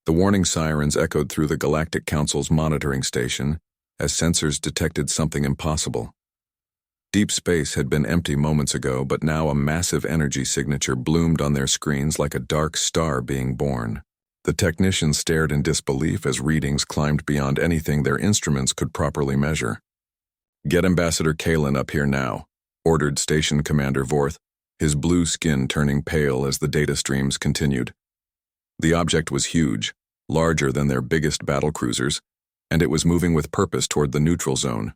The warning sirens echoed through the Galactic Council's monitoring station as sensors detected something impossible. Deep space had been empty moments ago, but now a massive energy signature bloomed on their screens like a dark star being born. The technicians stared in disbelief as readings climbed beyond anything their instruments could properly measure. "Get Ambassador Kalen up here now," ordered Station Commander Vorth, his blue skin turning pale as the data streams continued. The object was huge, larger than their biggest battlecruisers, and it was moving with purpose toward the neutral zone.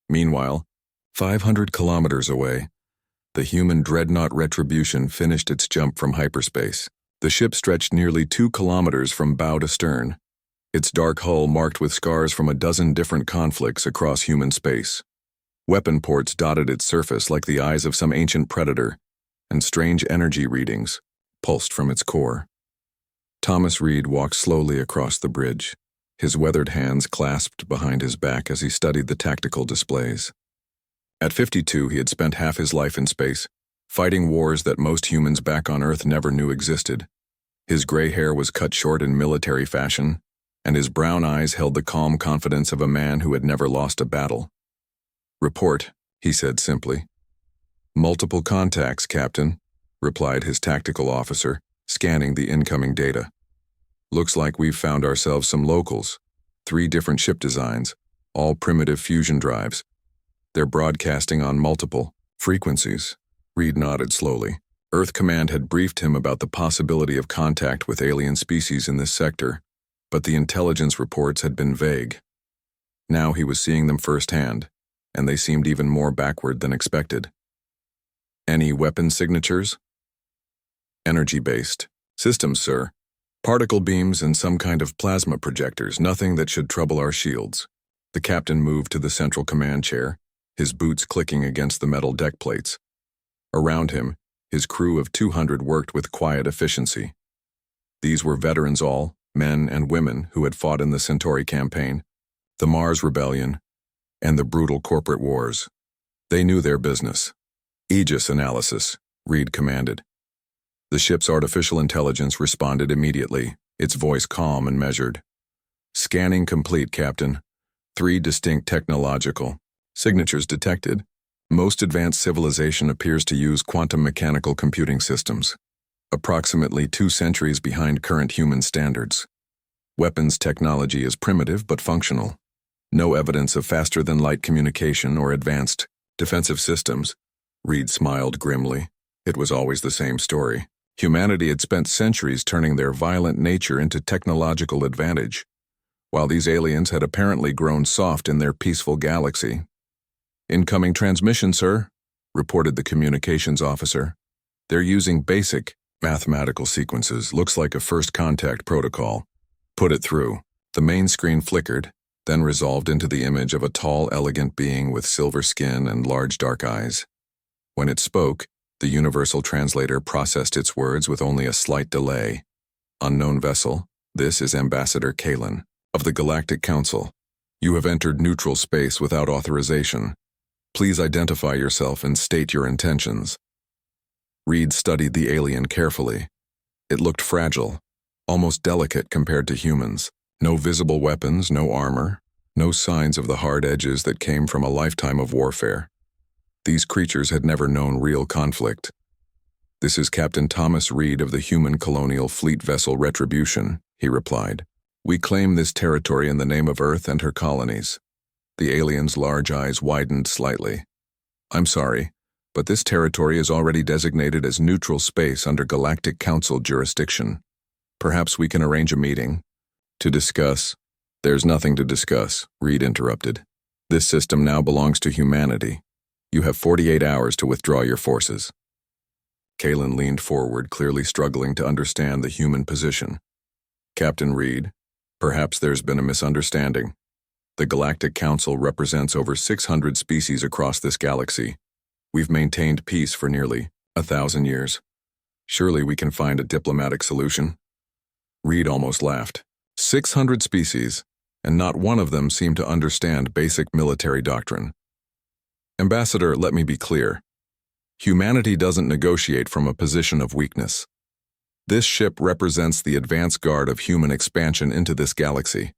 Meanwhile, 500 kilometers away, the human dreadnought Retribution finished its jump from hyperspace. The ship stretched nearly 2 kilometers from bow to stern, its dark hull marked with scars from a dozen different conflicts across human space. Weapon ports dotted its surface like the eyes of some ancient predator, and strange energy readings pulsed from its core. Thomas Reed walked slowly across the bridge, his weathered hands clasped behind his back as he studied the tactical displays. At 52, he had spent half his life in space, fighting wars that most humans back on Earth never knew existed. His gray hair was cut short in military fashion, and his brown eyes held the calm confidence of a man who had never lost a battle. "Report," he said simply. "Multiple contacts, Captain," replied his tactical officer, scanning the incoming data. "Looks like we've found ourselves some locals. 3 different ship designs, all primitive fusion drives. They're broadcasting on multiple frequencies." Reed nodded slowly. Earth Command had briefed him about the possibility of contact with alien species in this sector, but the intelligence reports had been vague. Now he was seeing them firsthand, and they seemed even more backward than expected. "Any weapon signatures?" "Energy-based. Systems, sir. Particle beams and some kind of plasma projectors, nothing that should trouble our shields." The captain moved to the central command chair, his boots clicking against the metal deck plates. Around him, his crew of 200 worked with quiet efficiency. These were veterans all, men and women who had fought in the Centauri campaign, the Mars Rebellion, and the brutal corporate wars. They knew their business. "Aegis analysis," Reed commanded. The ship's artificial intelligence responded immediately, its voice calm and measured. "Scanning complete, Captain. 3 distinct technological signatures detected. Most advanced civilization appears to use quantum mechanical computing systems, approximately 2 centuries behind current human standards. Weapons technology is primitive but functional. No evidence of faster-than-light communication or advanced defensive systems." Reed smiled grimly. It was always the same story. Humanity had spent centuries turning their violent nature into technological advantage, while these aliens had apparently grown soft in their peaceful galaxy. "Incoming transmission, sir," reported the communications officer. "They're using basic mathematical sequences. Looks like a first contact protocol." "Put it through." The main screen flickered, then resolved into the image of a tall, elegant being with silver skin and large dark eyes. When it spoke, the universal translator processed its words with only a slight delay. "Unknown vessel, this is Ambassador Kalen, of the Galactic Council. You have entered neutral space without authorization. Please identify yourself and state your intentions." Reed studied the alien carefully. It looked fragile, almost delicate compared to humans. No visible weapons, no armor, no signs of the hard edges that came from a lifetime of warfare. These creatures had never known real conflict. "This is Captain Thomas Reed of the human colonial fleet vessel Retribution," he replied. "We claim this territory in the name of Earth and her colonies." The alien's large eyes widened slightly. "I'm sorry, but this territory is already designated as neutral space under Galactic Council jurisdiction. Perhaps we can arrange a meeting to discuss." "There's nothing to discuss," Reed interrupted. "This system now belongs to humanity. You have 48 hours to withdraw your forces." Kalen leaned forward, clearly struggling to understand the human position. "Captain Reed, perhaps there's been a misunderstanding. The Galactic Council represents over 600 species across this galaxy. We've maintained peace for nearly 1,000 years. Surely we can find a diplomatic solution." Reed almost laughed. 600 species, and not one of them seemed to understand basic military doctrine. "Ambassador, let me be clear. Humanity doesn't negotiate from a position of weakness. This ship represents the advance guard of human expansion into this galaxy.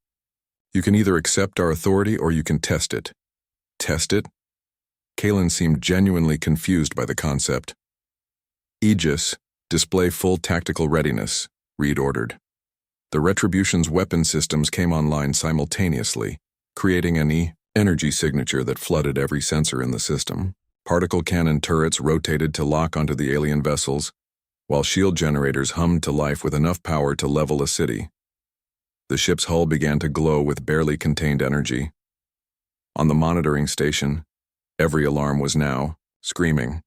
You can either accept our authority or you can test it. Test it? Kalen seemed genuinely confused by the concept. Aegis, display full tactical readiness, Reed ordered. The Retribution's weapon systems came online simultaneously, creating an energy signature that flooded every sensor in the system. Particle cannon turrets rotated to lock onto the alien vessels, while shield generators hummed to life with enough power to level a city. The ship's hull began to glow with barely contained energy. On the monitoring station, every alarm was now screaming.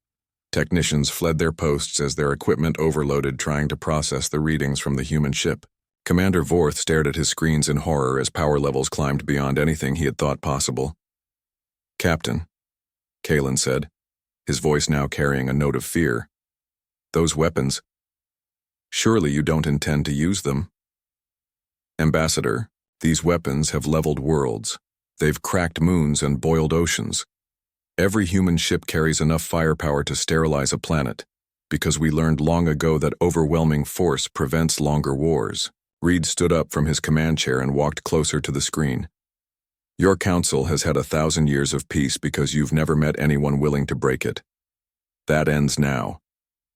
Technicians fled their posts as their equipment overloaded trying to process the readings from the human ship. Commander Vorth stared at his screens in horror as power levels climbed beyond anything he had thought possible. "Captain," Kalen said, his voice now carrying a note of fear. "Those weapons. Surely you don't intend to use them?" "Ambassador, these weapons have leveled worlds. They've cracked moons and boiled oceans. Every human ship carries enough firepower to sterilize a planet, because we learned long ago that overwhelming force prevents longer wars." Reed stood up from his command chair and walked closer to the screen. "Your council has had 1,000 years of peace because you've never met anyone willing to break it. That ends now.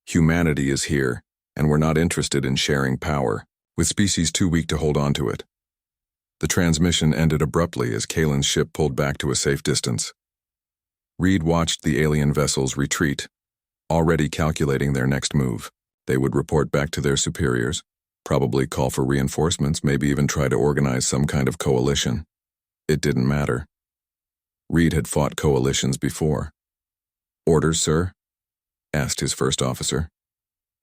Humanity is here, and we're not interested in sharing power, with species too weak to hold on to it." The transmission ended abruptly as Kalen's ship pulled back to a safe distance. Reed watched the alien vessels retreat, already calculating their next move. They would report back to their superiors, probably call for reinforcements, maybe even try to organize some kind of coalition. It didn't matter. Reed had fought coalitions before. "Orders, sir?" asked his first officer.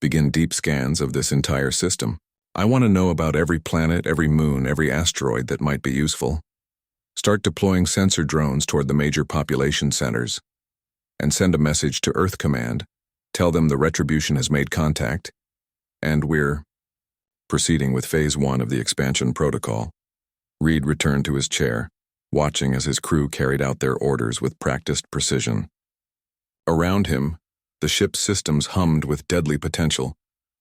"Begin deep scans of this entire system. I want to know about every planet, every moon, every asteroid that might be useful. Start deploying sensor drones toward the major population centers. And send a message to Earth Command. Tell them the Retribution has made contact, and we're proceeding with Phase 1 of the expansion protocol." Reed returned to his chair, watching as his crew carried out their orders with practiced precision. Around him, the ship's systems hummed with deadly potential,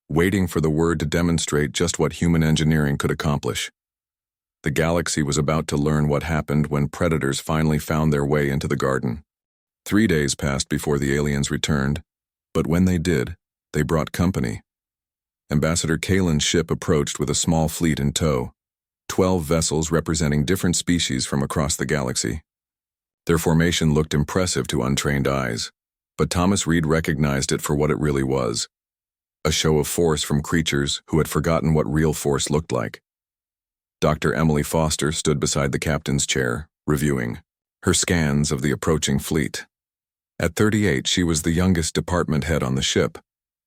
waiting for the word to demonstrate just what human engineering could accomplish. The galaxy was about to learn what happened when predators finally found their way into the garden. 3 days passed before the aliens returned, but when they did, they brought company. Ambassador Kalen's ship approached with a small fleet in tow, 12 vessels representing different species from across the galaxy. Their formation looked impressive to untrained eyes, but Thomas Reed recognized it for what it really was: a show of force from creatures who had forgotten what real force looked like. Dr. Emily Foster stood beside the captain's chair, reviewing her scans of the approaching fleet. At 38, she was the youngest department head on the ship,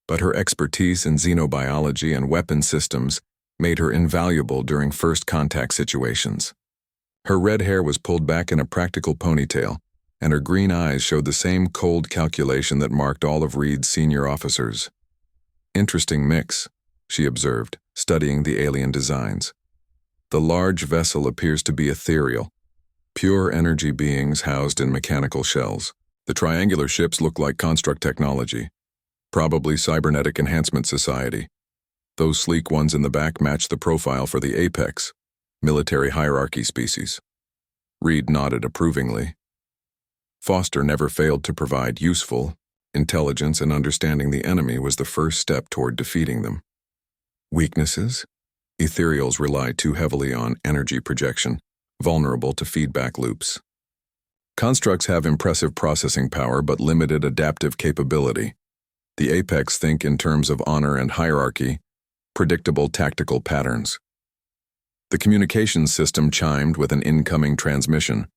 but her expertise in xenobiology and weapon systems made her invaluable during first contact situations. Her red hair was pulled back in a practical ponytail, and her green eyes showed the same cold calculation that marked all of Reed's senior officers. "Interesting mix," she observed, studying the alien designs. "The large vessel appears to be ethereal, pure energy beings housed in mechanical shells. The triangular ships look like construct technology, probably cybernetic enhancement society. Those sleek ones in the back match the profile for the apex, military hierarchy species." Reed nodded approvingly. Foster never failed to provide useful intelligence, and understanding the enemy was the first step toward defeating them. Weaknesses? Ethereals rely too heavily on energy projection, vulnerable to feedback loops. Constructs have impressive processing power but limited adaptive capability. The apex think in terms of honor and hierarchy, predictable tactical patterns. The communications system chimed with an incoming transmission.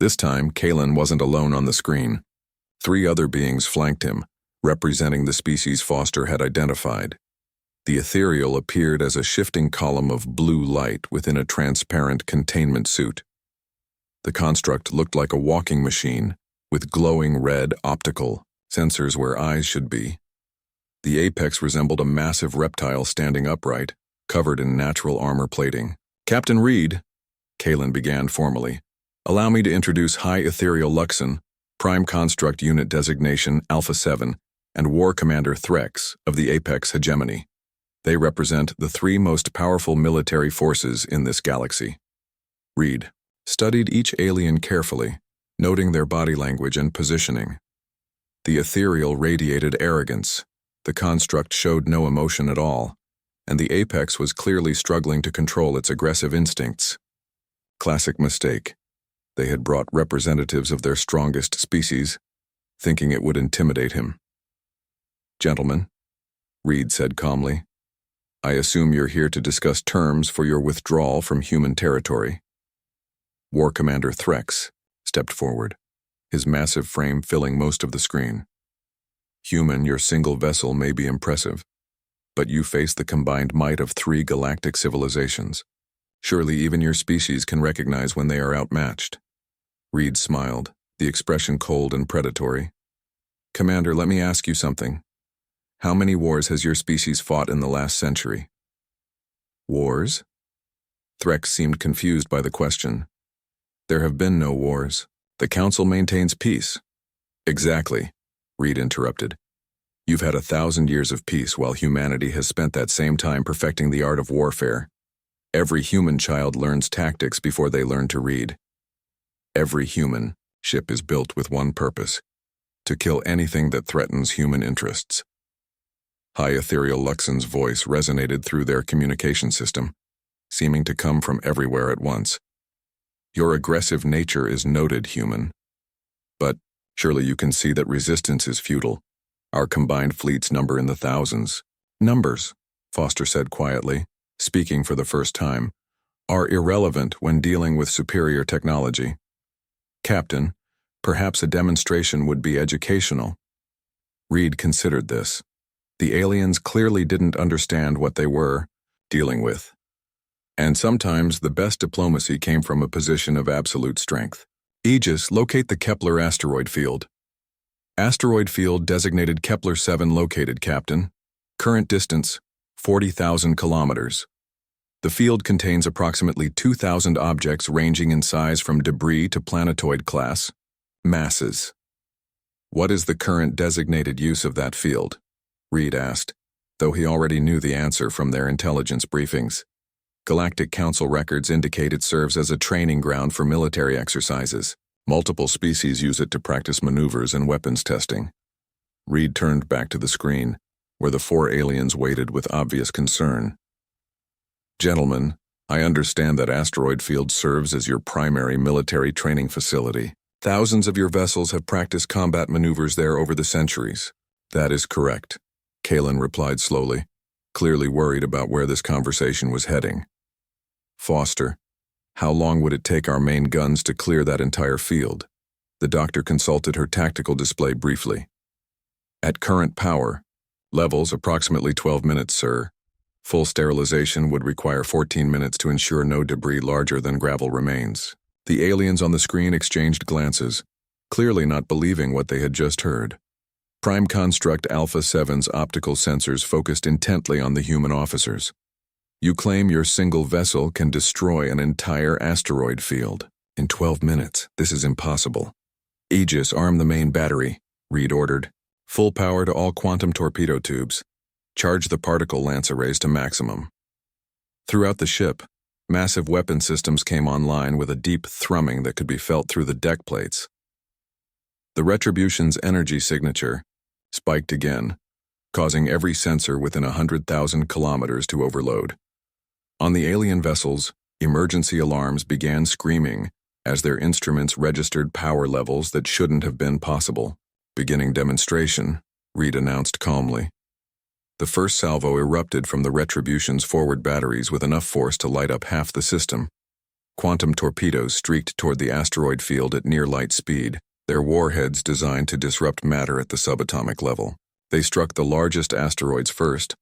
This time, Kalen wasn't alone on the screen. 3 other beings flanked him, representing the species Foster had identified. The ethereal appeared as a shifting column of blue light within a transparent containment suit. The construct looked like a walking machine, with glowing red optical sensors where eyes should be. The apex resembled a massive reptile standing upright, covered in natural armor plating. "Captain Reed," Kalen began formally, "allow me to introduce High Ethereal Luxon, Prime Construct Unit Designation Alpha 7, and War Commander Threx of the Apex Hegemony." They represent the three most powerful military forces in this galaxy. Reed studied each alien carefully, noting their body language and positioning. The ethereal radiated arrogance. The construct showed no emotion at all, and the apex was clearly struggling to control its aggressive instincts. Classic mistake. They had brought representatives of their strongest species, thinking it would intimidate him. "Gentlemen," Reed said calmly, "I assume you're here to discuss terms for your withdrawal from human territory." War Commander Threx stepped forward, his massive frame filling most of the screen. "Human, your single vessel may be impressive, but you face the combined might of 3 galactic civilizations. Surely even your species can recognize when they are outmatched." Reed smiled, the expression cold and predatory. "Commander, let me ask you something. How many wars has your species fought in the last century?" "Wars?" Threx seemed confused by the question. "There have been no wars. The Council maintains peace." "Exactly," Reed interrupted. "You've had 1,000 years of peace while humanity has spent that same time perfecting the art of warfare. Every human child learns tactics before they learn to read. Every human ship is built with one purpose: to kill anything that threatens human interests." High Ethereal Luxon's voice resonated through their communication system, seeming to come from everywhere at once. "Your aggressive nature is noted, human. But surely you can see that resistance is futile. Our combined fleets number in the thousands." "Numbers," Foster said quietly, speaking for the first time, "are irrelevant when dealing with superior technology. Captain, perhaps a demonstration would be educational." Reed considered this. The aliens clearly didn't understand what they were dealing with. And sometimes the best diplomacy came from a position of absolute strength. "Aegis, locate the Kepler asteroid field." "Asteroid field designated Kepler 7 located, Captain. Current distance, 40,000 kilometers. The field contains approximately 2,000 objects ranging in size from debris to planetoid class masses." "What is the current designated use of that field?" Reed asked, though he already knew the answer from their intelligence briefings. Galactic Council records indicate it serves as a training ground for military exercises. Multiple species use it to practice maneuvers and weapons testing. Reed turned back to the screen, where the 4 aliens waited with obvious concern. "Gentlemen, I understand that asteroid field serves as your primary military training facility. Thousands of your vessels have practiced combat maneuvers there over the centuries." "That is correct," Kalen replied slowly, clearly worried about where this conversation was heading. "Foster, how long would it take our main guns to clear that entire field?" The doctor consulted her tactical display briefly. "At current power levels, approximately 12 minutes, sir. Full sterilization would require 14 minutes to ensure no debris larger than gravel remains." The aliens on the screen exchanged glances, clearly not believing what they had just heard. Prime Construct Alpha 7's optical sensors focused intently on the human officers. "You claim your single vessel can destroy an entire asteroid field in 12 minutes. This is impossible." "Aegis, arm the main battery," Reed ordered. "Full power to all quantum torpedo tubes. Charge the particle lance arrays to maximum." Throughout the ship, massive weapon systems came online with a deep thrumming that could be felt through the deck plates. The Retribution's energy signature spiked again, causing every sensor within 100,000 kilometers to overload. On the alien vessels, emergency alarms began screaming as their instruments registered power levels that shouldn't have been possible. "Beginning demonstration," Reed announced calmly. The first salvo erupted from the Retribution's forward batteries with enough force to light up half the system. Quantum torpedoes streaked toward the asteroid field at near light speed, their warheads designed to disrupt matter at the subatomic level. They struck the largest asteroids first,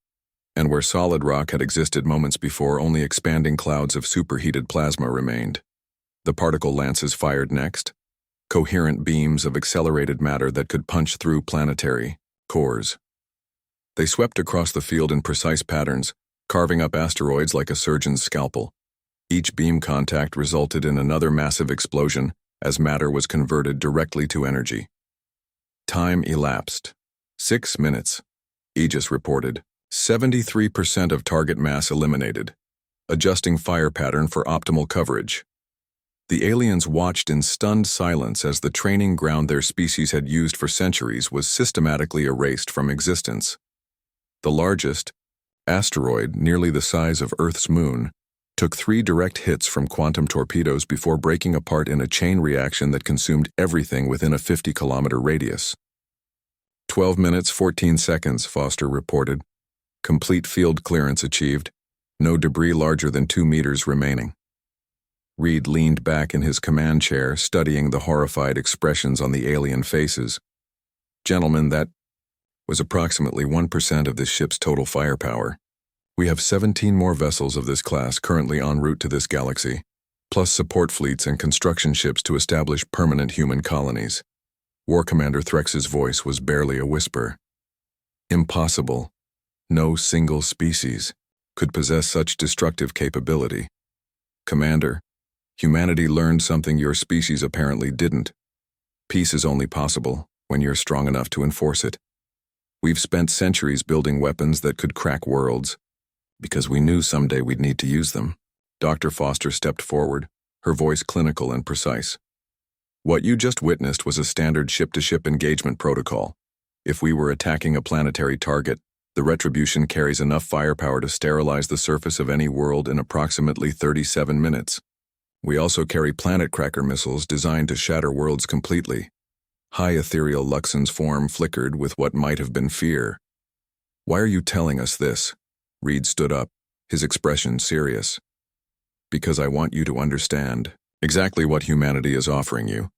and where solid rock had existed moments before, only expanding clouds of superheated plasma remained. The particle lances fired next, coherent beams of accelerated matter that could punch through planetary cores. They swept across the field in precise patterns, carving up asteroids like a surgeon's scalpel. Each beam contact resulted in another massive explosion as matter was converted directly to energy. Time elapsed. 6 minutes, Aegis reported, 73% of target mass eliminated. Adjusting fire pattern for optimal coverage. The aliens watched in stunned silence as the training ground their species had used for centuries was systematically erased from existence. The largest, asteroid nearly the size of Earth's moon, took 3 direct hits from quantum torpedoes before breaking apart in a chain reaction that consumed everything within a 50-kilometer radius. 12 minutes, 14 seconds, Foster reported. Complete field clearance achieved. No debris larger than 2 meters remaining. Reed leaned back in his command chair, studying the horrified expressions on the alien faces. Gentlemen, that was approximately 1% of this ship's total firepower. We have 17 more vessels of this class currently en route to this galaxy, plus support fleets and construction ships to establish permanent human colonies. War Commander Threx's voice was barely a whisper. Impossible. No single species could possess such destructive capability. Commander, humanity learned something your species apparently didn't. Peace is only possible when you're strong enough to enforce it. We've spent centuries building weapons that could crack worlds, because we knew someday we'd need to use them. Dr. Foster stepped forward, her voice clinical and precise. What you just witnessed was a standard ship-to-ship engagement protocol. If we were attacking a planetary target, the Retribution carries enough firepower to sterilize the surface of any world in approximately 37 minutes. We also carry planet cracker missiles designed to shatter worlds completely. High ethereal Luxon's form flickered with what might have been fear. Why are you telling us this? Reed stood up, his expression serious. Because I want you to understand exactly what humanity is offering you.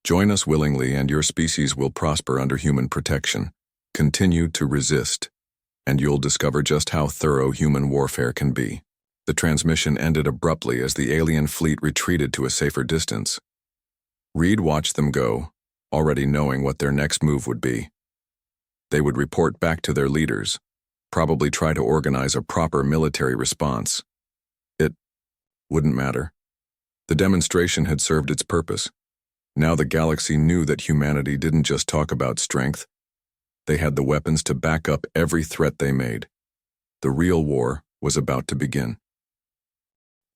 Join us willingly and your species will prosper under human protection. Continue to resist, and you'll discover just how thorough human warfare can be. The transmission ended abruptly as the alien fleet retreated to a safer distance. Reed watched them go, already knowing what their next move would be. They would report back to their leaders, probably try to organize a proper military response. It wouldn't matter. The demonstration had served its purpose. Now the galaxy knew that humanity didn't just talk about strength. They had the weapons to back up every threat they made. The real war was about to begin.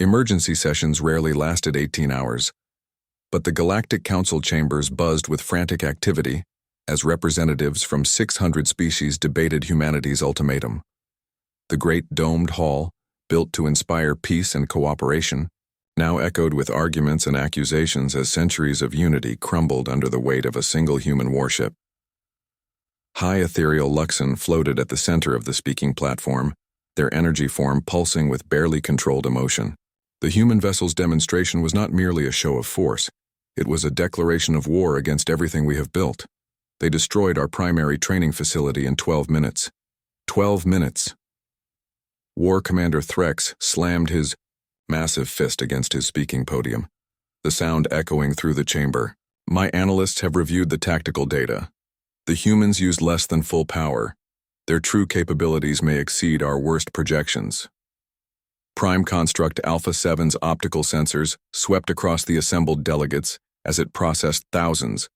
Emergency sessions rarely lasted 18 hours, but the Galactic Council chambers buzzed with frantic activity as representatives from 600 species debated humanity's ultimatum. The great domed hall, built to inspire peace and cooperation, now echoed with arguments and accusations as centuries of unity crumbled under the weight of a single human warship. High ethereal Luxon floated at the center of the speaking platform, their energy form pulsing with barely controlled emotion. The human vessel's demonstration was not merely a show of force. It was a declaration of war against everything we have built. They destroyed our primary training facility in 12 minutes. 12 minutes. War Commander Threx slammed his massive fist against his speaking podium, the sound echoing through the chamber. My analysts have reviewed the tactical data. The humans used less than full power. Their true capabilities may exceed our worst projections. Prime Construct Alpha 7's optical sensors swept across the assembled delegates as it processed thousands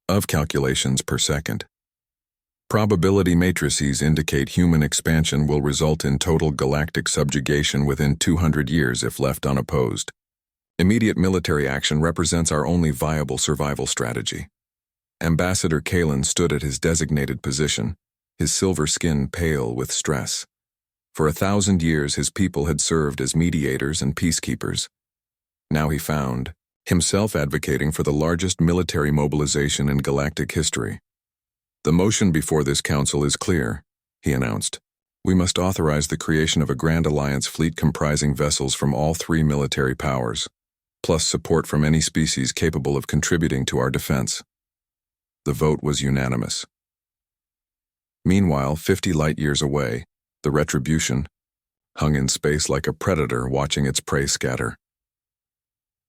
of calculations per second. Probability matrices indicate human expansion will result in total galactic subjugation within 200 years if left unopposed. Immediate military action represents our only viable survival strategy. Ambassador Kalen stood at his designated position, his silver skin pale with stress. For 1,000 years his people had served as mediators and peacekeepers. Now he found himself advocating for the largest military mobilization in galactic history. The motion before this council is clear, he announced. We must authorize the creation of a Grand Alliance fleet comprising vessels from all 3 military powers, plus support from any species capable of contributing to our defense. The vote was unanimous. Meanwhile, 50 light-years away, the Retribution hung in space like a predator watching its prey scatter.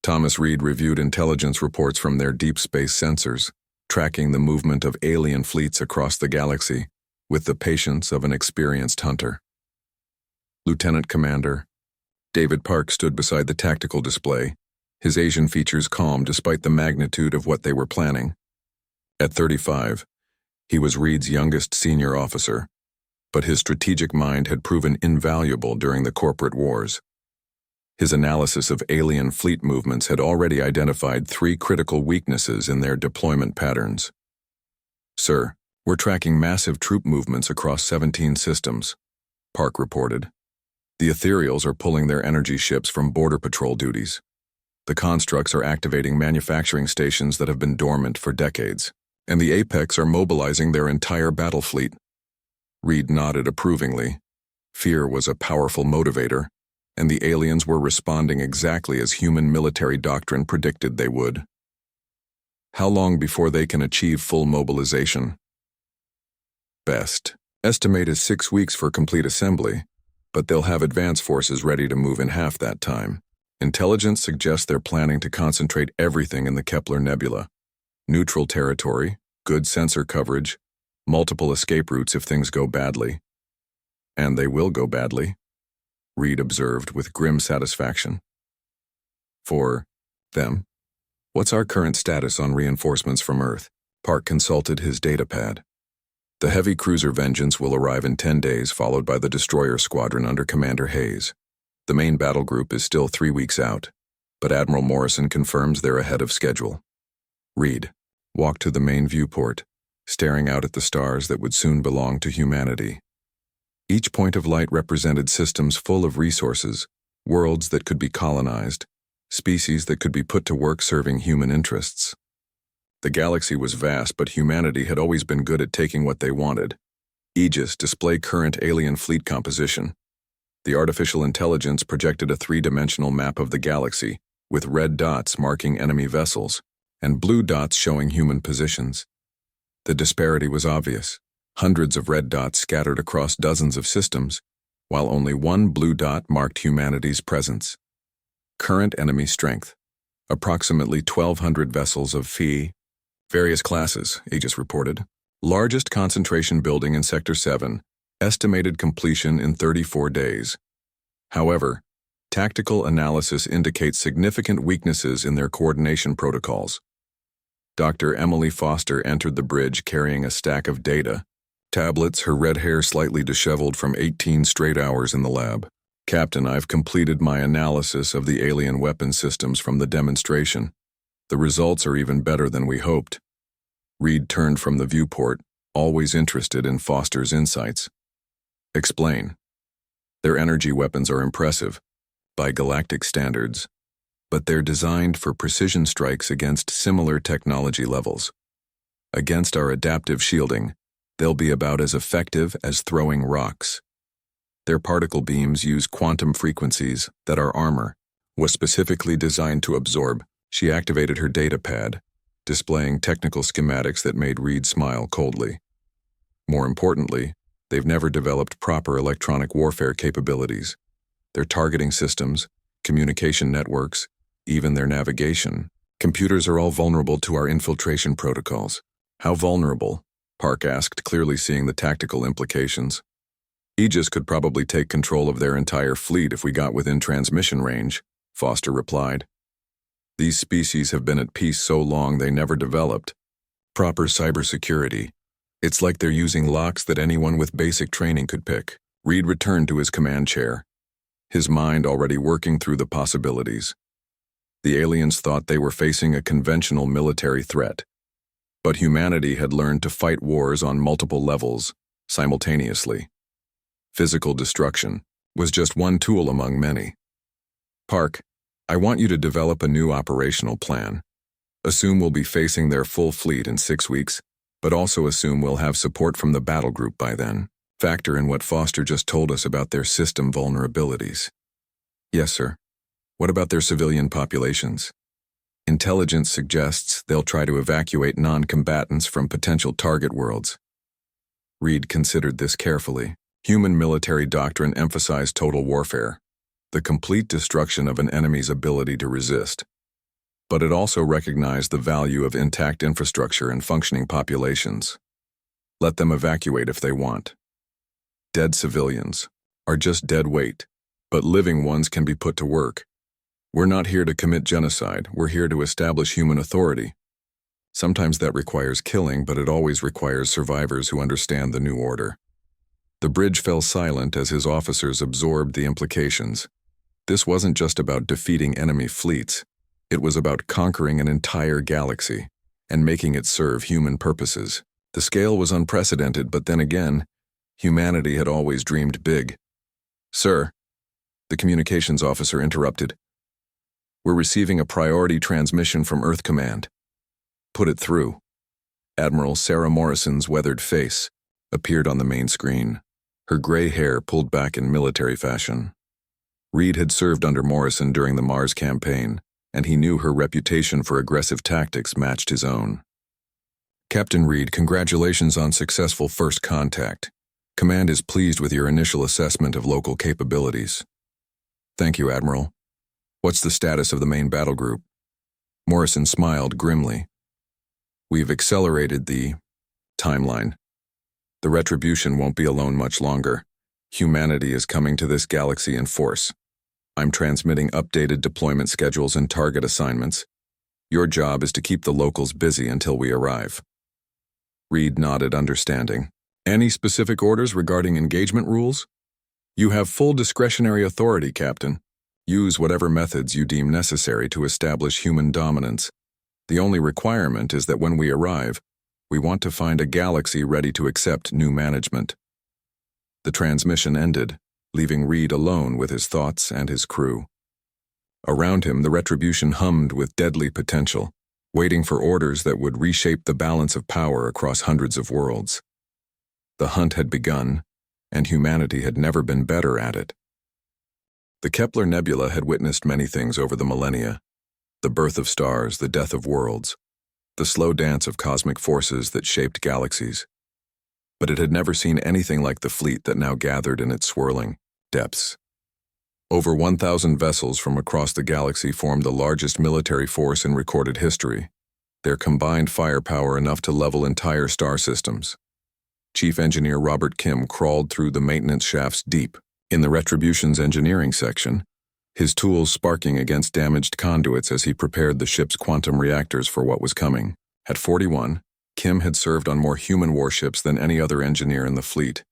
Thomas Reed reviewed intelligence reports from their deep space sensors, tracking the movement of alien fleets across the galaxy with the patience of an experienced hunter. Lieutenant Commander David Park stood beside the tactical display, his Asian features calm despite the magnitude of what they were planning. At 35, he was Reed's youngest senior officer, but his strategic mind had proven invaluable during the corporate wars. His analysis of alien fleet movements had already identified 3 critical weaknesses in their deployment patterns. "Sir, we're tracking massive troop movements across 17 systems," Park reported. "The ethereals are pulling their energy ships from border patrol duties. The constructs are activating manufacturing stations that have been dormant for decades, and the Apex are mobilizing their entire battle fleet." Reed nodded approvingly. Fear was a powerful motivator, and the aliens were responding exactly as human military doctrine predicted they would. "How long before they can achieve full mobilization?" "Best estimate is 6 weeks for complete assembly, but they'll have advance forces ready to move in half that time. Intelligence suggests they're planning to concentrate everything in the Kepler Nebula. Neutral territory, good sensor coverage, multiple escape routes if things go badly." "And they will go badly," Reed observed with grim satisfaction. "For them. What's our current status on reinforcements from Earth?" Park consulted his datapad. "The heavy cruiser Vengeance will arrive in 10 days, followed by the destroyer squadron under Commander Hayes. The main battle group is still 3 weeks out, but Admiral Morrison confirms they're ahead of schedule." Reed walked to the main viewport, staring out at the stars that would soon belong to humanity. Each point of light represented systems full of resources, worlds that could be colonized, species that could be put to work serving human interests. The galaxy was vast, but humanity had always been good at taking what they wanted. Aegis display current alien fleet composition. The artificial intelligence projected a 3-dimensional map of the galaxy, with red dots marking enemy vessels, and blue dots showing human positions. The disparity was obvious. Hundreds of red dots scattered across dozens of systems, while only 1 blue dot marked humanity's presence. Current enemy strength. Approximately 1,200 vessels of Phi. Various classes, Aegis reported. Largest concentration building in Sector 7. Estimated completion in 34 days. However, tactical analysis indicates significant weaknesses in their coordination protocols. Dr. Emily Foster entered the bridge carrying a stack of data. Tablets, her red hair slightly disheveled from 18 straight hours in the lab. "Captain, I've completed my analysis of the alien weapon systems from the demonstration. The results are even better than we hoped." Reed turned from the viewport, always interested in Foster's insights. "Explain." "Their energy weapons are impressive, by galactic standards, but they're designed for precision strikes against similar technology levels. Against our adaptive shielding, they'll be about as effective as throwing rocks. Their particle beams use quantum frequencies that our armor was specifically designed to absorb." She activated her datapad, displaying technical schematics that made Reed smile coldly. "More importantly, they've never developed proper electronic warfare capabilities. Their targeting systems, communication networks, even their navigation. Computers are all vulnerable to our infiltration protocols." "How vulnerable?" Park asked, clearly seeing the tactical implications. "Aegis could probably take control of their entire fleet if we got within transmission range," Foster replied. "These species have been at peace so long they never developed proper cybersecurity. It's like they're using locks that anyone with basic training could pick." Reed returned to his command chair, his mind already working through the possibilities. The aliens thought they were facing a conventional military threat, but humanity had learned to fight wars on multiple levels, simultaneously. Physical destruction was just one tool among many. "Park, I want you to develop a new operational plan. Assume we'll be facing their full fleet in 6 weeks, but also assume we'll have support from the battle group by then. Factor in what Foster just told us about their system vulnerabilities." "Yes, sir. What about their civilian populations?" "Intelligence suggests they'll try to evacuate non-combatants from potential target worlds." Reed considered this carefully. Human military doctrine emphasized total warfare, the complete destruction of an enemy's ability to resist. But it also recognized the value of intact infrastructure and functioning populations. Let them evacuate if they want. Dead civilians are just dead weight, but living ones can be put to work. We're not here to commit genocide, we're here to establish human authority. Sometimes that requires killing, but it always requires survivors who understand the new order. The bridge fell silent as his officers absorbed the implications. This wasn't just about defeating enemy fleets. It was about conquering an entire galaxy and making it serve human purposes. The scale was unprecedented, but then again, humanity had always dreamed big. "Sir," the communications officer interrupted. "We're receiving a priority transmission from Earth Command." "Put it through." Admiral Sarah Morrison's weathered face appeared on the main screen, her gray hair pulled back in military fashion. Reed had served under Morrison during the Mars campaign, and he knew her reputation for aggressive tactics matched his own. "Captain Reed, congratulations on successful first contact. Command is pleased with your initial assessment of local capabilities." "Thank you, Admiral. What's the status of the main battle group?" Morrison smiled grimly. "We've accelerated the timeline. The retribution won't be alone much longer. Humanity is coming to this galaxy in force. I'm transmitting updated deployment schedules and target assignments. Your job is to keep the locals busy until we arrive." Reed nodded, understanding. "Any specific orders regarding engagement rules?" "You have full discretionary authority, Captain. Use whatever methods you deem necessary to establish human dominance. The only requirement is that when we arrive, we want to find a galaxy ready to accept new management." The transmission ended, leaving Reed alone with his thoughts and his crew. Around him, the retribution hummed with deadly potential, waiting for orders that would reshape the balance of power across hundreds of worlds. The hunt had begun, and humanity had never been better at it. The Kepler Nebula had witnessed many things over the millennia: the birth of stars, the death of worlds, the slow dance of cosmic forces that shaped galaxies. But it had never seen anything like the fleet that now gathered in its swirling depths. Over 1,000 vessels from across the galaxy formed the largest military force in recorded history, their combined firepower enough to level entire star systems. Chief Engineer Robert Kim crawled through the maintenance shafts deep in the Retribution's engineering section, his tools sparking against damaged conduits as he prepared the ship's quantum reactors for what was coming. At 41, Kim had served on more human warships than any other engineer in the fleet,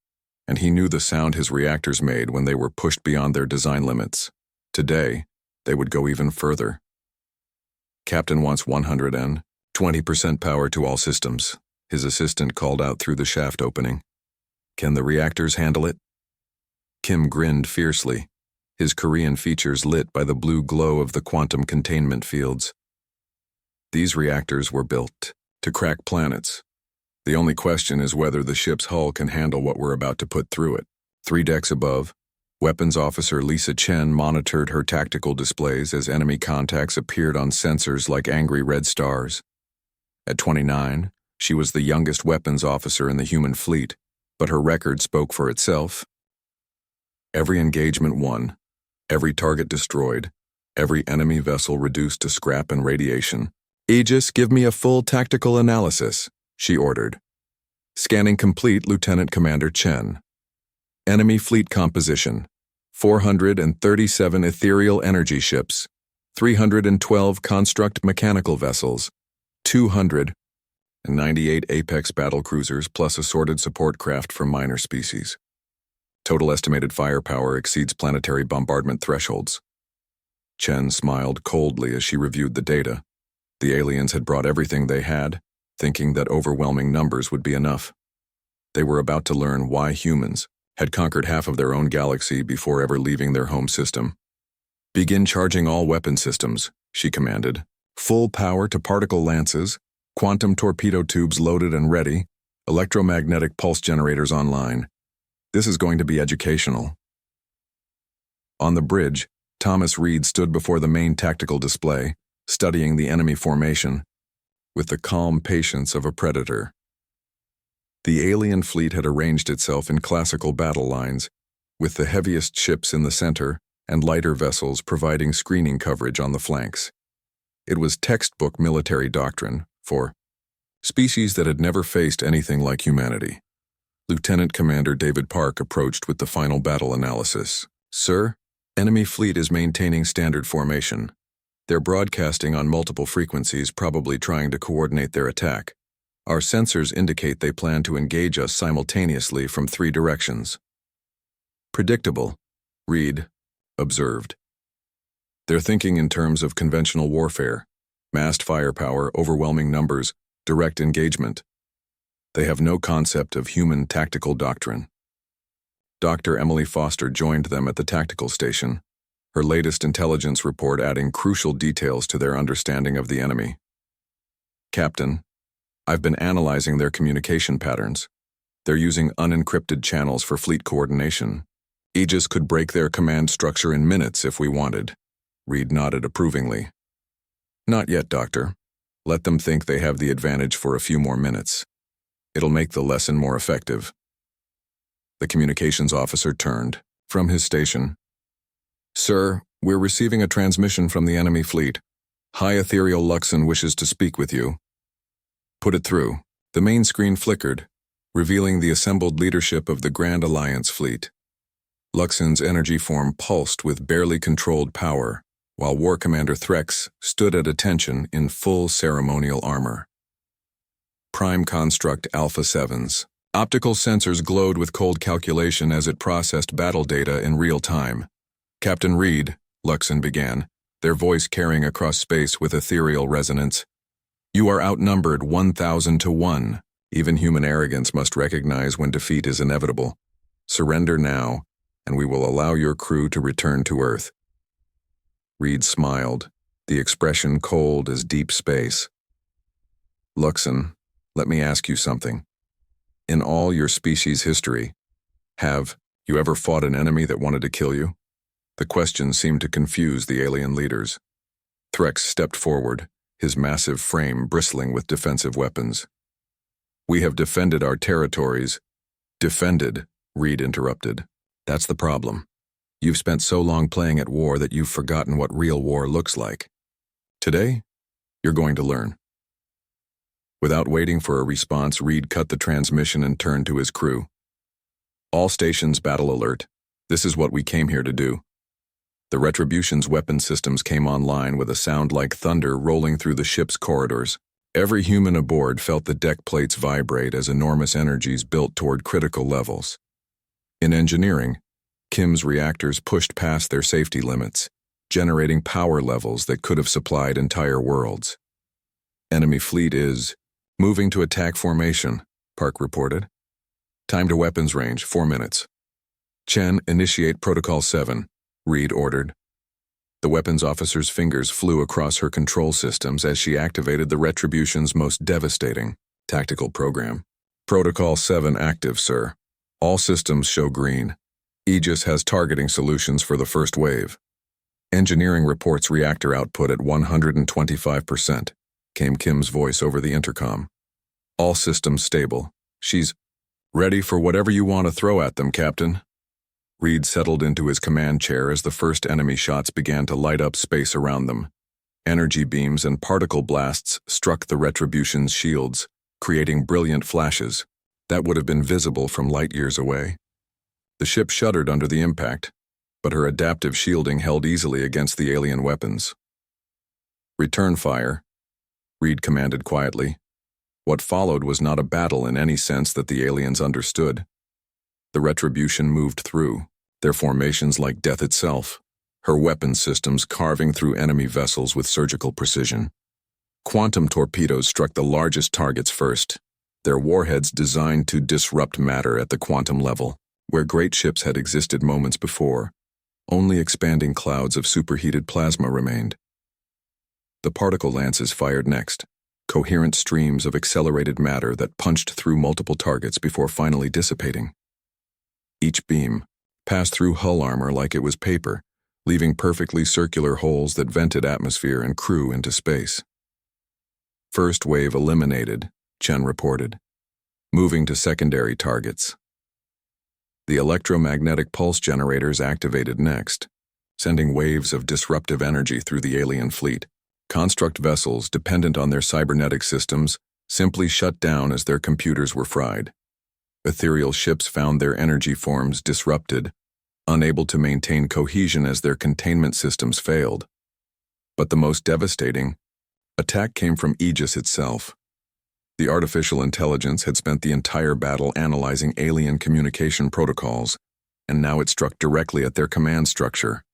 and he knew the sound his reactors made when they were pushed beyond their design limits. Today, they would go even further. "Captain wants 120% power to all systems," his assistant called out through the shaft opening. "Can the reactors handle it?" Kim grinned fiercely, his Korean features lit by the blue glow of the quantum containment fields. These reactors were built to crack planets. The only question is whether the ship's hull can handle what we're about to put through it. 3 decks above, Weapons Officer Lisa Chen monitored her tactical displays as enemy contacts appeared on sensors like angry red stars. At 29, she was the youngest weapons officer in the human fleet, but her record spoke for itself. Every engagement won, every target destroyed, every enemy vessel reduced to scrap and radiation. "Aegis, give me a full tactical analysis," she ordered. "Scanning complete, Lieutenant Commander Chen." Enemy fleet composition: 437 ethereal energy ships, 312 construct mechanical vessels, 298 apex battle cruisers plus assorted support craft from minor species. Total estimated firepower exceeds planetary bombardment thresholds. Chen smiled coldly as she reviewed the data. The aliens had brought everything they had, thinking that overwhelming numbers would be enough. They were about to learn why humans had conquered half of their own galaxy before ever leaving their home system. "Begin charging all weapon systems," she commanded. "Full power to particle lances, quantum torpedo tubes loaded and ready, electromagnetic pulse generators online. This is going to be educational." On the bridge, Thomas Reed stood before the main tactical display, studying the enemy formation with the calm patience of a predator. The alien fleet had arranged itself in classical battle lines, with the heaviest ships in the center and lighter vessels providing screening coverage on the flanks. It was textbook military doctrine for species that had never faced anything like humanity. Lieutenant Commander David Park approached with the final battle analysis. "Sir, enemy fleet is maintaining standard formation. They're broadcasting on multiple frequencies, probably trying to coordinate their attack. Our sensors indicate they plan to engage us simultaneously from 3 directions. Predictable, Reed observed. They're thinking in terms of conventional warfare, massed firepower, overwhelming numbers, direct engagement. They have no concept of human tactical doctrine. Dr. Emily Foster joined them at the tactical station, her latest intelligence report adding crucial details to their understanding of the enemy. Captain, I've been analyzing their communication patterns. They're using unencrypted channels for fleet coordination. Aegis could break their command structure in minutes if we wanted. Reed nodded approvingly. Not yet, Doctor. Let them think they have the advantage for a few more minutes. It'll make the lesson more effective. The communications officer turned from his station. Sir, we're receiving a transmission from the enemy fleet. High Ethereal Luxon wishes to speak with you. Put it through. The main screen flickered, revealing the assembled leadership of the Grand Alliance fleet. Luxon's energy form pulsed with barely controlled power, while War Commander Threx stood at attention in full ceremonial armor. Prime Construct Alpha 7s. Optical sensors glowed with cold calculation as it processed battle data in real time. Captain Reed, Luxon began, their voice carrying across space with ethereal resonance. You are outnumbered 1,000 to 1. Even human arrogance must recognize when defeat is inevitable. Surrender now, and we will allow your crew to return to Earth. Reed smiled, the expression cold as deep space. Luxon, let me ask you something. In all your species' history, have you ever fought an enemy that wanted to kill you? The question seemed to confuse the alien leaders. Threx stepped forward, his massive frame bristling with defensive weapons. We have defended our territories. Defended, Reed interrupted. That's the problem. You've spent so long playing at war that you've forgotten what real war looks like. Today, you're going to learn. Without waiting for a response, Reed cut the transmission and turned to his crew. All stations battle alert. This is what we came here to do. The Retribution's weapon systems came online with a sound like thunder rolling through the ship's corridors. Every human aboard felt the deck plates vibrate as enormous energies built toward critical levels. In engineering, Kim's reactors pushed past their safety limits, generating power levels that could have supplied entire worlds. Enemy fleet is moving to attack formation, Park reported. Time to weapons range, 4 minutes. Chen, initiate Protocol 7, Reed ordered. The weapons officer's fingers flew across her control systems as she activated the Retribution's most devastating tactical program. Protocol 7 active, sir. All systems show green. Aegis has targeting solutions for the first wave. Engineering reports reactor output at 125%, came Kim's voice over the intercom. All systems stable. She's ready for whatever you want to throw at them, Captain. Reed settled into his command chair as the first enemy shots began to light up space around them. Energy beams and particle blasts struck the Retribution's shields, creating brilliant flashes that would have been visible from light years away. The ship shuddered under the impact, but her adaptive shielding held easily against the alien weapons. Return fire, Reed commanded quietly. What followed was not a battle in any sense that the aliens understood. The Retribution moved through, their formations like death itself, her weapon systems carving through enemy vessels with surgical precision. Quantum torpedoes struck the largest targets first, their warheads designed to disrupt matter at the quantum level, where great ships had existed moments before. Only expanding clouds of superheated plasma remained. The particle lances fired next, coherent streams of accelerated matter that punched through multiple targets before finally dissipating. Each beam passed through hull armor like it was paper, leaving perfectly circular holes that vented atmosphere and crew into space. First wave eliminated, Chen reported, moving to secondary targets. The electromagnetic pulse generators activated next, sending waves of disruptive energy through the alien fleet. Construct vessels dependent on their cybernetic systems simply shut down as their computers were fried. Ethereal ships found their energy forms disrupted, unable to maintain cohesion as their containment systems failed. But the most devastating attack came from Aegis itself. The artificial intelligence had spent the entire battle analyzing alien communication protocols, and now it struck directly at their command structure.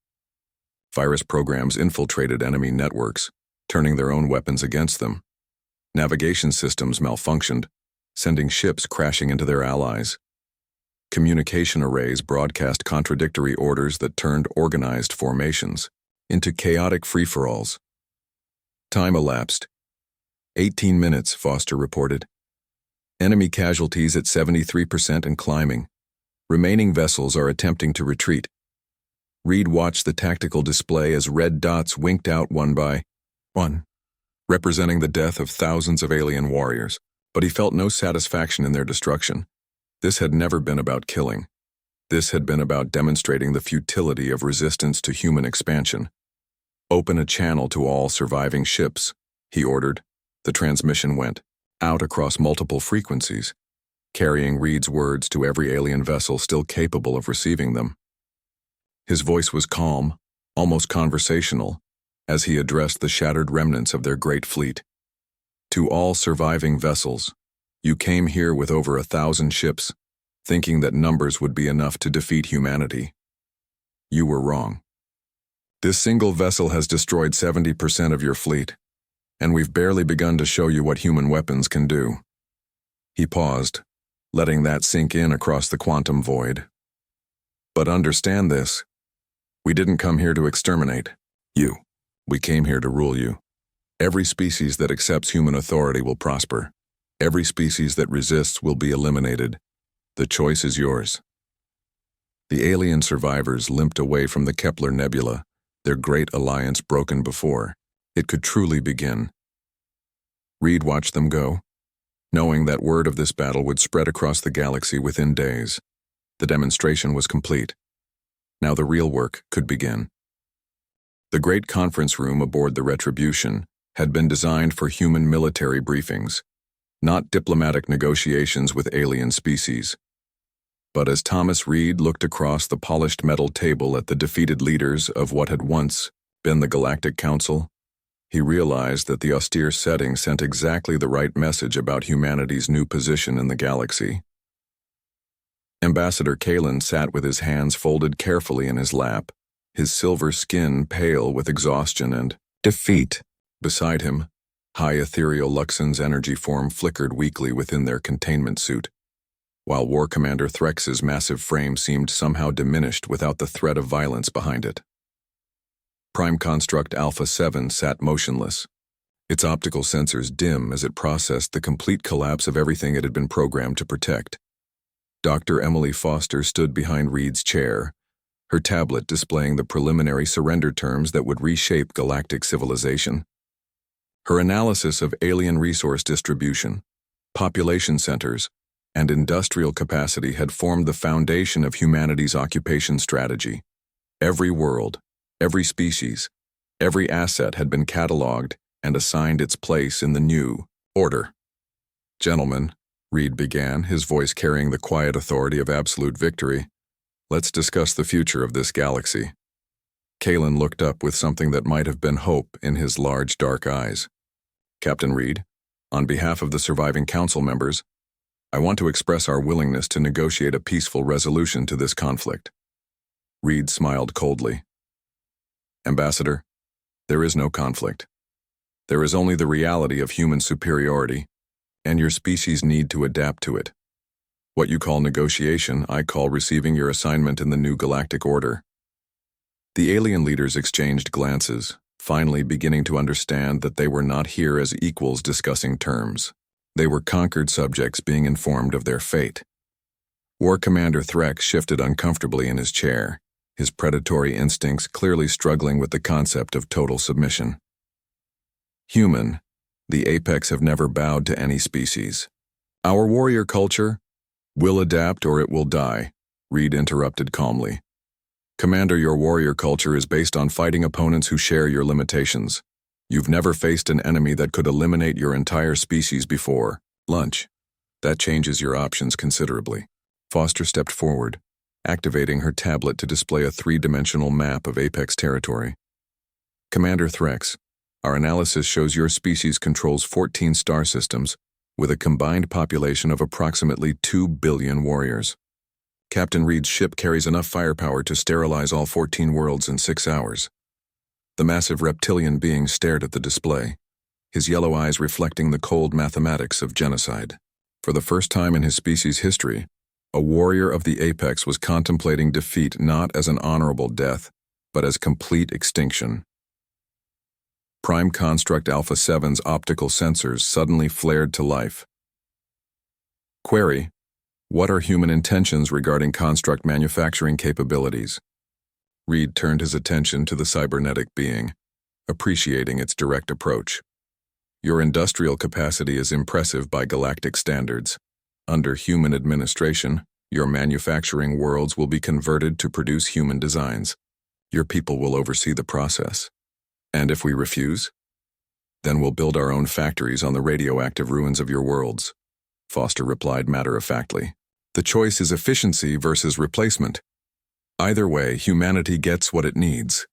Virus programs infiltrated enemy networks, turning their own weapons against them. Navigation systems malfunctioned, sending ships crashing into their allies. Communication arrays broadcast contradictory orders that turned organized formations into chaotic free-for-alls. Time elapsed. 18 minutes, Foster reported. Enemy casualties at 73% and climbing. Remaining vessels are attempting to retreat. Reed watched the tactical display as red dots winked out one by one, representing the death of thousands of alien warriors, but he felt no satisfaction in their destruction. This had never been about killing. This had been about demonstrating the futility of resistance to human expansion. "Open a channel to all surviving ships," he ordered. The transmission went out across multiple frequencies, carrying Reed's words to every alien vessel still capable of receiving them. His voice was calm, almost conversational, as he addressed the shattered remnants of their great fleet. "To all surviving vessels, you came here with over 1,000 ships, thinking that numbers would be enough to defeat humanity. You were wrong. This single vessel has destroyed 70% of your fleet, and we've barely begun to show you what human weapons can do." He paused, letting that sink in across the quantum void. "But understand this. We didn't come here to exterminate you. We came here to rule you. Every species that accepts human authority will prosper. Every species that resists will be eliminated. The choice is yours." The alien survivors limped away from the Kepler Nebula, their great alliance broken before it could truly begin. Reed watched them go, knowing that word of this battle would spread across the galaxy within days. The demonstration was complete. Now the real work could begin. The great conference room aboard the Retribution had been designed for human military briefings, not diplomatic negotiations with alien species. But as Thomas Reed looked across the polished metal table at the defeated leaders of what had once been the Galactic Council, he realized that the austere setting sent exactly the right message about humanity's new position in the galaxy. Ambassador Kalen sat with his hands folded carefully in his lap, his silver skin pale with exhaustion and defeat. Beside him, high ethereal Luxon's energy form flickered weakly within their containment suit, while War Commander Threx's massive frame seemed somehow diminished without the threat of violence behind it. Prime Construct Alpha 7 sat motionless, its optical sensors dim as it processed the complete collapse of everything it had been programmed to protect. Dr. Emily Foster stood behind Reed's chair, her tablet displaying the preliminary surrender terms that would reshape galactic civilization. Her analysis of alien resource distribution, population centers, and industrial capacity had formed the foundation of humanity's occupation strategy. Every world, every species, every asset had been cataloged and assigned its place in the new order. "Gentlemen," Reed began, his voice carrying the quiet authority of absolute victory, "let's discuss the future of this galaxy." Kalen looked up with something that might have been hope in his large dark eyes. "Captain Reed, on behalf of the surviving council members, I want to express our willingness to negotiate a peaceful resolution to this conflict." Reed smiled coldly. "Ambassador, there is no conflict. There is only the reality of human superiority, and your species' need to adapt to it. What you call negotiation, I call receiving your assignment in the new galactic order." The alien leaders exchanged glances, finally beginning to understand that they were not here as equals discussing terms. They were conquered subjects being informed of their fate. War Commander Threx shifted uncomfortably in his chair, his predatory instincts clearly struggling with the concept of total submission. "Human, the apex have never bowed to any species. Our warrior culture will adapt or it will die," Reed interrupted calmly. "Commander, your warrior culture is based on fighting opponents who share your limitations. You've never faced an enemy that could eliminate your entire species before lunch. That changes your options considerably." Foster stepped forward, activating her tablet to display a three-dimensional map of Apex territory. "Commander Threx, our analysis shows your species controls 14 star systems, with a combined population of approximately 2 billion warriors. Captain Reed's ship carries enough firepower to sterilize all 14 worlds in 6 hours. The massive reptilian being stared at the display, his yellow eyes reflecting the cold mathematics of genocide. For the first time in his species' history, a warrior of the apex was contemplating defeat not as an honorable death, but as complete extinction. Prime Construct Alpha 7's optical sensors suddenly flared to life. Query: what are human intentions regarding construct manufacturing capabilities? Reed turned his attention to the cybernetic being, appreciating its direct approach. Your industrial capacity is impressive by galactic standards. Under human administration, your manufacturing worlds will be converted to produce human designs. Your people will oversee the process. And if we refuse? Then we'll build our own factories on the radioactive ruins of your worlds. Foster replied matter-of-factly. The choice is efficiency versus replacement. Either way, humanity gets what it needs.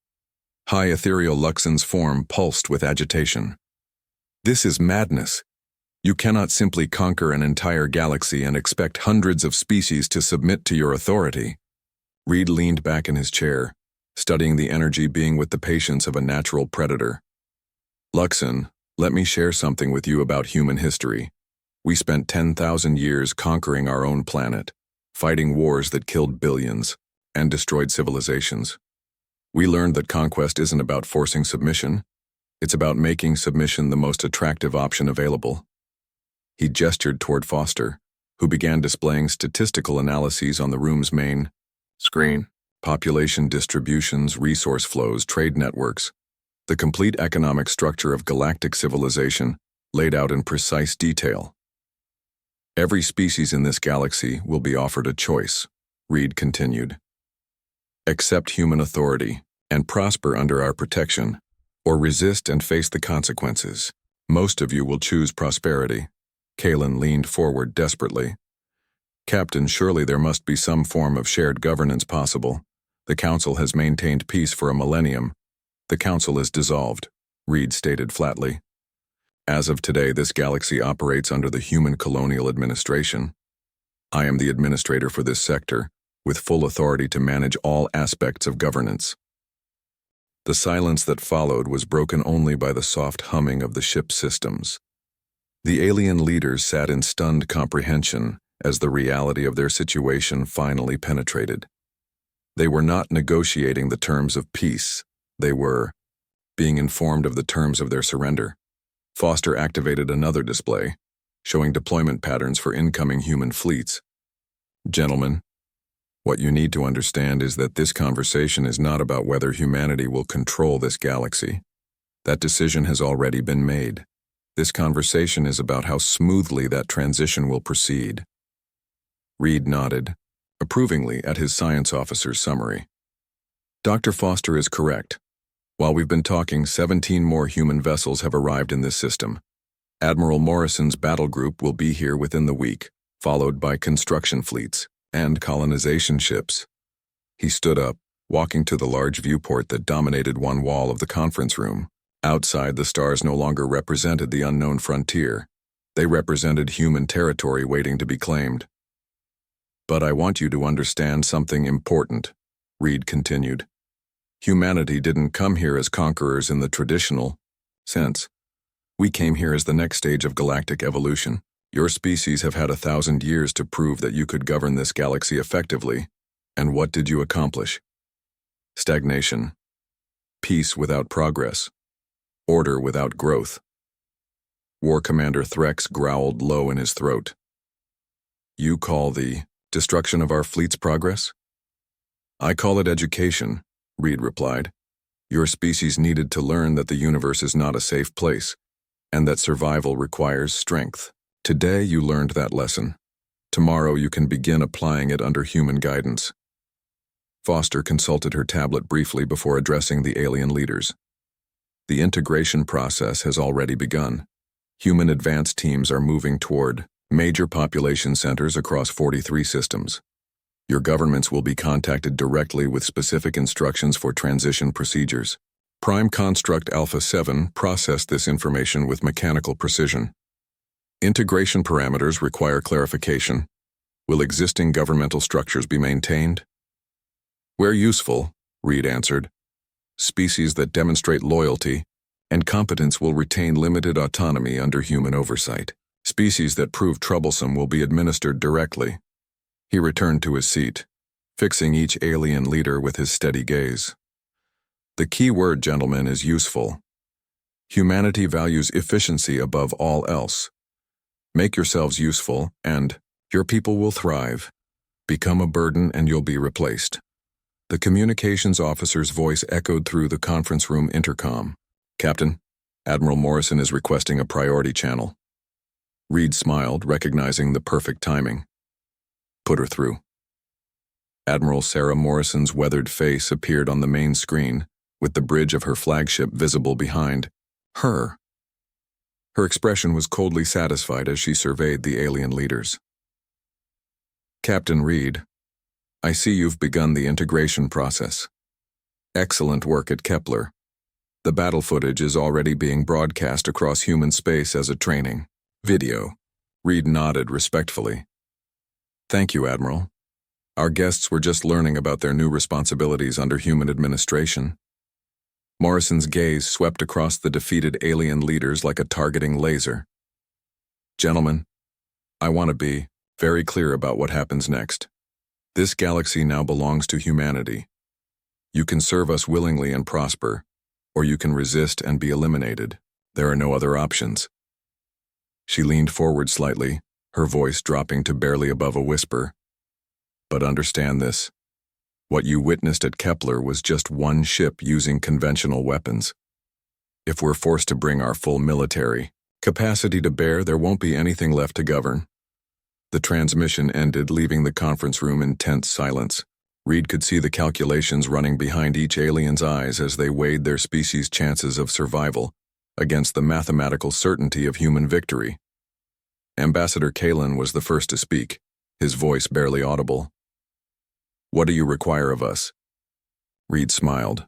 High ethereal Luxon's form pulsed with agitation. This is madness. You cannot simply conquer an entire galaxy and expect hundreds of species to submit to your authority. Reed leaned back in his chair, studying the energy being with the patience of a natural predator. Luxon, let me share something with you about human history. We spent 10,000 years conquering our own planet, fighting wars that killed billions and destroyed civilizations. We learned that conquest isn't about forcing submission. It's about making submission the most attractive option available. He gestured toward Foster, who began displaying statistical analyses on the room's main screen. Population distributions, resource flows, trade networks. The complete economic structure of galactic civilization laid out in precise detail. Every species in this galaxy will be offered a choice, Reed continued. Accept human authority and prosper under our protection, or resist and face the consequences. Most of you will choose prosperity. Kalen leaned forward desperately. Captain, surely there must be some form of shared governance possible. The Council has maintained peace for a millennium. The Council is dissolved, Reed stated flatly. As of today, this galaxy operates under the Human Colonial Administration. I am the administrator for this sector, with full authority to manage all aspects of governance. The silence that followed was broken only by the soft humming of the ship's systems. The alien leaders sat in stunned comprehension as the reality of their situation finally penetrated. They were not negotiating the terms of peace. They were being informed of the terms of their surrender. Foster activated another display, showing deployment patterns for incoming human fleets. Gentlemen, what you need to understand is that this conversation is not about whether humanity will control this galaxy. That decision has already been made. This conversation is about how smoothly that transition will proceed. Reed nodded, approvingly at his science officer's summary. Dr. Foster is correct. While we've been talking, 17 more human vessels have arrived in this system. Admiral Morrison's battle group will be here within the week, followed by construction fleets and colonization ships. He stood up, walking to the large viewport that dominated one wall of the conference room. Outside, the stars no longer represented the unknown frontier. They represented human territory waiting to be claimed. But I want you to understand something important, Reed continued. Humanity didn't come here as conquerors in the traditional sense. We came here as the next stage of galactic evolution. Your species have had 1,000 years to prove that you could govern this galaxy effectively. And what did you accomplish? Stagnation. Peace without progress. Order without growth. War Commander Threx growled low in his throat. You call the destruction of our fleet's progress? I call it education, Reed replied. Your species needed to learn that the universe is not a safe place, and that survival requires strength. Today you learned that lesson. Tomorrow you can begin applying it under human guidance. Foster consulted her tablet briefly before addressing the alien leaders. The integration process has already begun. Human advance teams are moving toward major population centers across 43 systems. Your governments will be contacted directly with specific instructions for transition procedures. Prime Construct Alpha 7 processed this information with mechanical precision. Integration parameters require clarification. Will existing governmental structures be maintained? Where useful, Reed answered, species that demonstrate loyalty and competence will retain limited autonomy under human oversight. Species that prove troublesome will be administered directly. He returned to his seat, fixing each alien leader with his steady gaze. The key word, gentlemen, is useful. Humanity values efficiency above all else. Make yourselves useful, and your people will thrive. Become a burden and you'll be replaced. The communications officer's voice echoed through the conference room intercom. Captain, Admiral Morrison is requesting a priority channel. Reed smiled, recognizing the perfect timing. Put her through. Admiral Sarah Morrison's weathered face appeared on the main screen, with the bridge of her flagship visible behind her. Her expression was coldly satisfied as she surveyed the alien leaders. Captain Reed, I see you've begun the integration process. Excellent work at Kepler. The battle footage is already being broadcast across human space as a training video. Reed nodded respectfully. Thank you, Admiral. Our guests were just learning about their new responsibilities under human administration. Morrison's gaze swept across the defeated alien leaders like a targeting laser. Gentlemen, I want to be very clear about what happens next. This galaxy now belongs to humanity. You can serve us willingly and prosper, or you can resist and be eliminated. There are no other options. She leaned forward slightly, her voice dropping to barely above a whisper. But understand this. What you witnessed at Kepler was just one ship using conventional weapons. If we're forced to bring our full military capacity to bear, there won't be anything left to govern. The transmission ended, leaving the conference room in tense silence. Reed could see the calculations running behind each alien's eyes as they weighed their species' chances of survival against the mathematical certainty of human victory. Ambassador Kalen was the first to speak, his voice barely audible. What do you require of us? Reed smiled,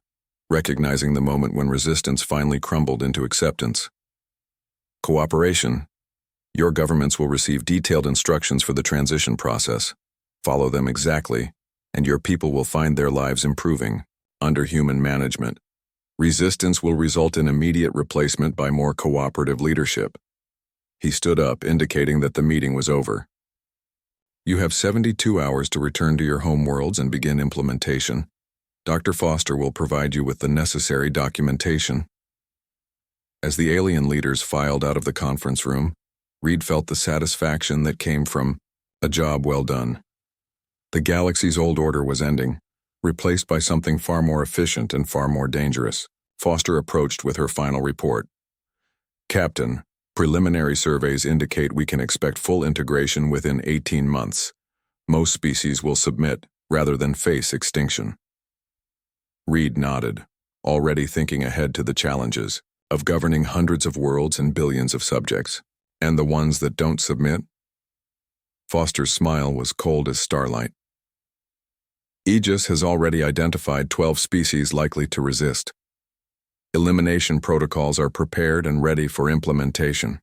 recognizing the moment when resistance finally crumbled into acceptance. Cooperation. Your governments will receive detailed instructions for the transition process. Follow them exactly, and your people will find their lives improving under human management. Resistance will result in immediate replacement by more cooperative leadership. He stood up, indicating that the meeting was over. You have 72 hours to return to your home worlds and begin implementation. Dr. Foster will provide you with the necessary documentation. As the alien leaders filed out of the conference room, Reed felt the satisfaction that came from a job well done. The galaxy's old order was ending, replaced by something far more efficient and far more dangerous. Foster approached with her final report. Captain, preliminary surveys indicate we can expect full integration within 18 months. Most species will submit rather than face extinction. Reed nodded, already thinking ahead to the challenges of governing hundreds of worlds and billions of subjects. And the ones that don't submit? Foster's smile was cold as starlight. Aegis has already identified 12 species likely to resist. Elimination protocols are prepared and ready for implementation.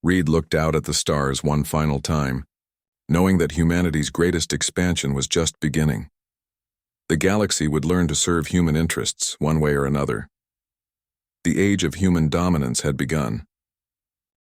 Reed looked out at the stars one final time, knowing that humanity's greatest expansion was just beginning. The galaxy would learn to serve human interests one way or another. The age of human dominance had begun.